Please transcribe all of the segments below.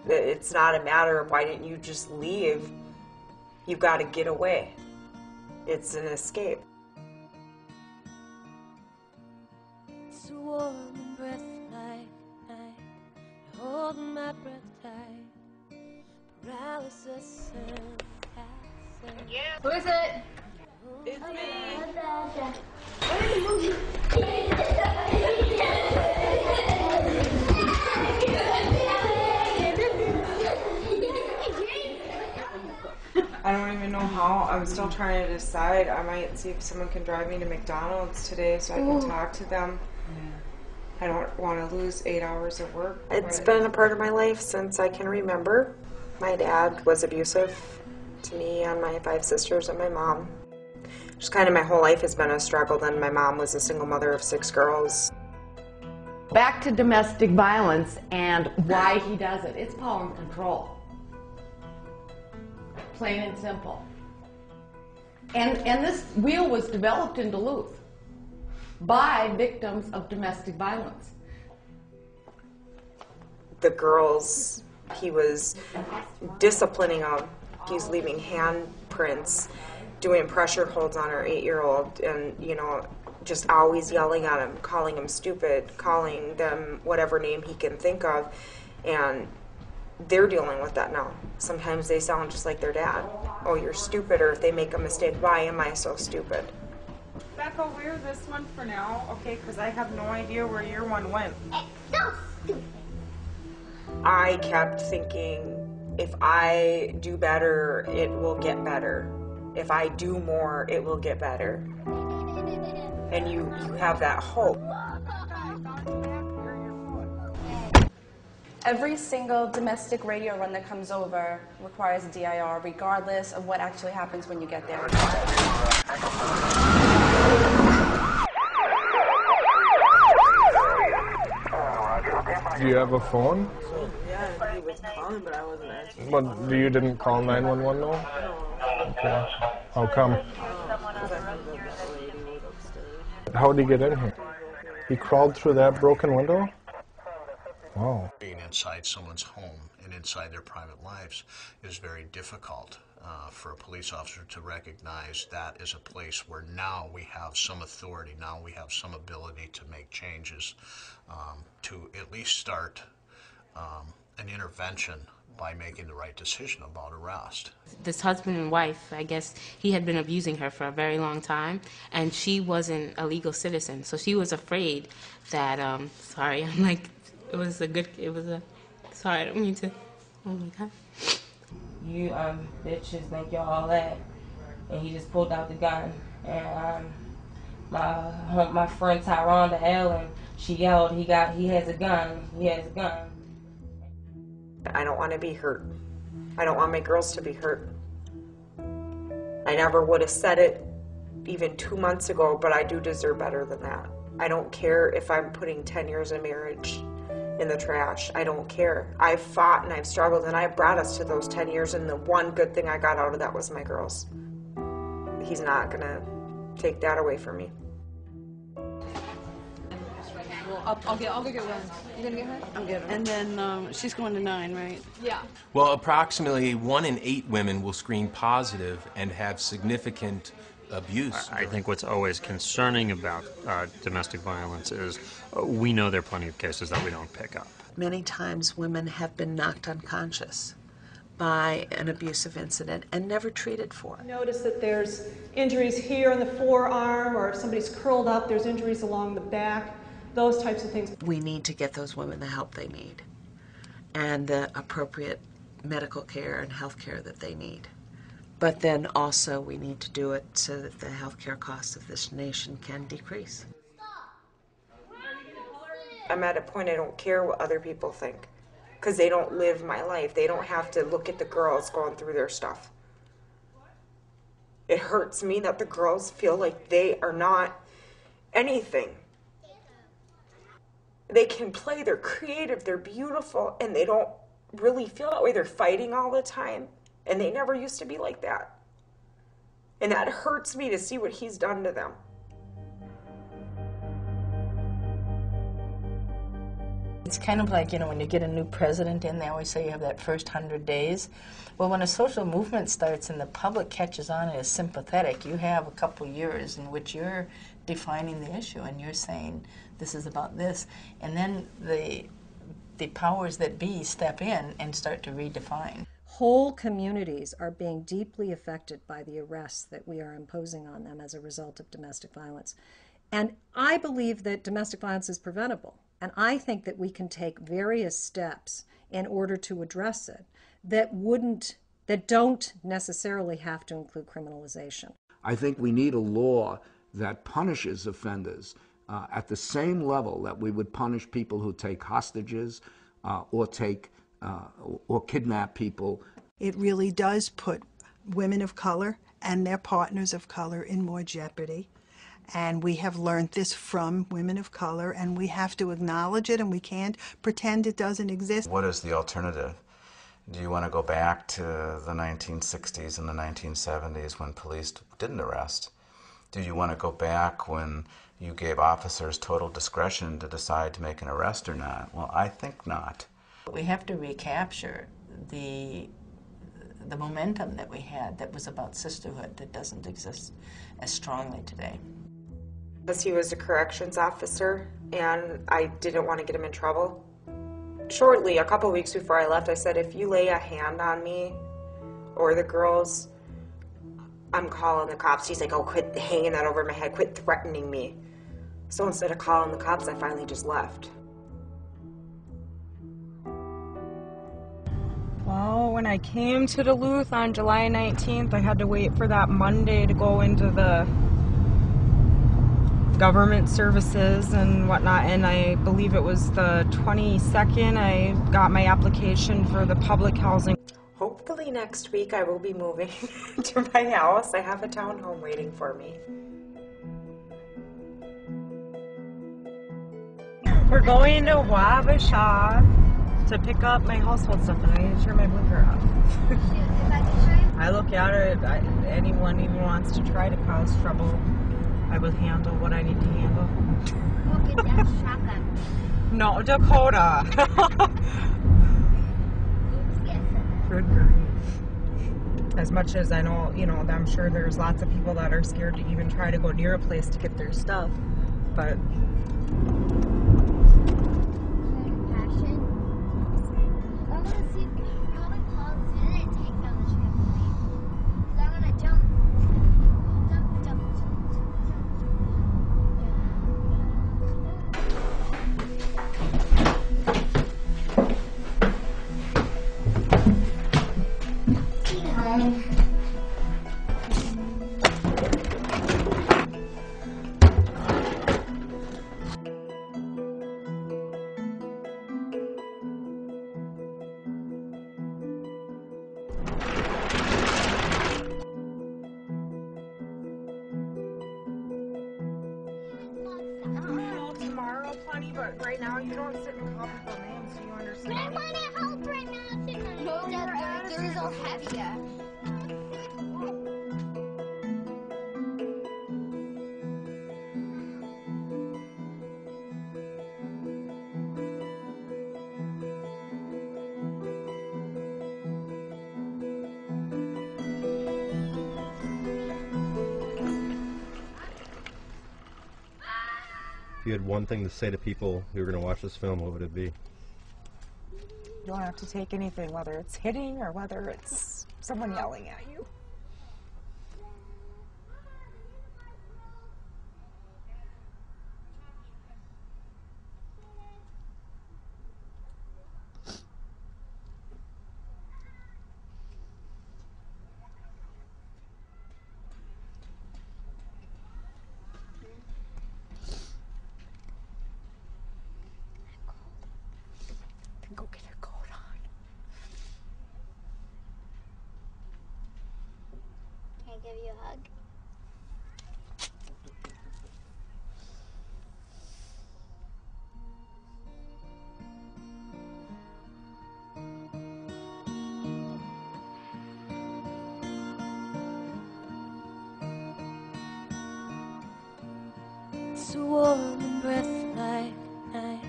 It's not a matter of why didn't you just leave. You've got to get away. It's an escape. It's a warm breath like night. You're holding my breath tight. Paralysis and passing. Yeah. Who is it? It's me. I don't even know how. I'm still trying to decide. I might see if someone can drive me to McDonald's today so I can talk to them. I don't want to lose 8 hours of work. It's been a part of my life since I can remember. My dad was abusive to me and my 5 sisters and my mom. Just kind of my whole life has been a struggle. Then my mom was a single mother of 6 girls. Back to domestic violence and why he does it. It's power and control. Plain and simple. And this wheel was developed in Duluth by victims of domestic violence. The girls, he was disciplining them. He's leaving handprints, doing pressure holds on our 8-year-old, and, you know, just always yelling at him, calling him stupid, calling them whatever name he can think of, and they're dealing with that now. Sometimes they sound just like their dad. Oh, you're stupid, or if they make a mistake, why am I so stupid? Becca, wear this one for now, okay? Because I have no idea where your one went. I kept thinking, if I do better, it will get better. If I do more, it will get better. And you have that hope. Every single domestic radio run that comes over requires a DIR, regardless of what actually happens when you get there. Do you have a phone? Yeah, he was calling, but I wasn't answering. But you didn't call 911 though? Okay. How come? How did he get in here? He crawled through that broken window? Wow. Being inside someone's home and inside their private lives is very difficult for a police officer to recognize that is a place where now we have some authority, now we have some ability to make changes, to at least start an intervention by making the right decision about arrest. This husband and wife, I guess he had been abusing her for a very long time, and she wasn't a legal citizen, so she was afraid that, sorry, I'm like, sorry, I don't mean to, oh my God. You bitches think you're all that, and he just pulled out the gun, and my friend Tyronda Ellen, she yelled, he has a gun, he has a gun. I don't want to be hurt. I don't want my girls to be hurt. I never would have said it even 2 months ago, but I do deserve better than that. I don't care if I'm putting 10 years of marriage in the trash. I don't care. I've fought and I've struggled, and I brought us to those 10 years, and the one good thing I got out of that was my girls. He's not going to take that away from me. Well, I'll go get one. You gonna get her? I'm getting her. And then she's going to 9, right? Yeah. Well, approximately 1 in 8 women will screen positive and have significant abuse. I think what's always concerning about domestic violence is we know there are plenty of cases that we don't pick up. Many times women have been knocked unconscious by an abusive incident and never treated for it. Notice that there's injuries here in the forearm, or if somebody's curled up, there's injuries along the back, those types of things. We need to get those women the help they need and the appropriate medical care and health care that they need. But then also we need to do it so that the health care costs of this nation can decrease. I'm at a point I don't care what other people think, because they don't live my life. They don't have to look at the girls going through their stuff. It hurts me that the girls feel like they are not anything. They can play, they're creative, they're beautiful, and they don't really feel that way. They're fighting all the time, and they never used to be like that. And that hurts me to see what he's done to them. It's kind of like, you know, when you get a new president in, they always say you have that first 100 days. Well, when a social movement starts and the public catches on and is sympathetic, you have a couple years in which you're defining the issue and you're saying, this is about this. And then the powers that be step in and start to redefine. Whole communities are being deeply affected by the arrests that we are imposing on them as a result of domestic violence. And I believe that domestic violence is preventable. And I think that we can take various steps in order to address it that don't necessarily have to include criminalization. I think we need a law that punishes offenders at the same level that we would punish people who take hostages or kidnap people. It really does put women of color and their partners of color in more jeopardy. And we have learned this from women of color, and we have to acknowledge it, and we can't pretend it doesn't exist. What is the alternative? Do you want to go back to the 1960s and the 1970s when police didn't arrest? Do you want to go back when you gave officers total discretion to decide to make an arrest or not? Well, I think not. We have to recapture the momentum that we had that was about sisterhood that doesn't exist as strongly today. Because he was a corrections officer and I didn't want to get him in trouble. Shortly, a couple weeks before I left, I said, if you lay a hand on me or the girls, I'm calling the cops. He's like, oh, quit hanging that over my head, quit threatening me. So instead of calling the cops, I finally just left. Well, when I came to Duluth on July 19th, I had to wait for that Monday to go into the government services and whatnot, and I believe it was the 22nd I got my application for the public housing. Hopefully next week I will be moving to my house. I have a townhome waiting for me. We're going to Wabasha to pick up my household stuff, and I need to turn my blinker off. I look at it, anyone even wants to try to cause trouble, I will handle what I need to handle. Look at that shotgun. No, Dakota. Good grief. As much as I know, you know, I'm sure there's lots of people that are scared to even try to go near a place to get their stuff, but tomorrow plenty, but right now you don't sit in coffee for man, so you understand. I want to help right now. No, there is all heavier. If you had one thing to say to people who are going to watch this film, what would it be? You don't have to take anything, whether it's hitting or whether it's someone yelling at you. Go get a coat on. Can I give you a hug? It's warm and breath like night.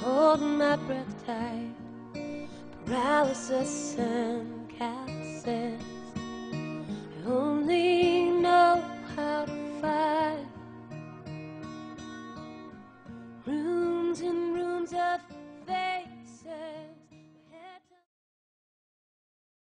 holding my breath tight, paralysis and calluses. I only know how to fight. Rooms and rooms of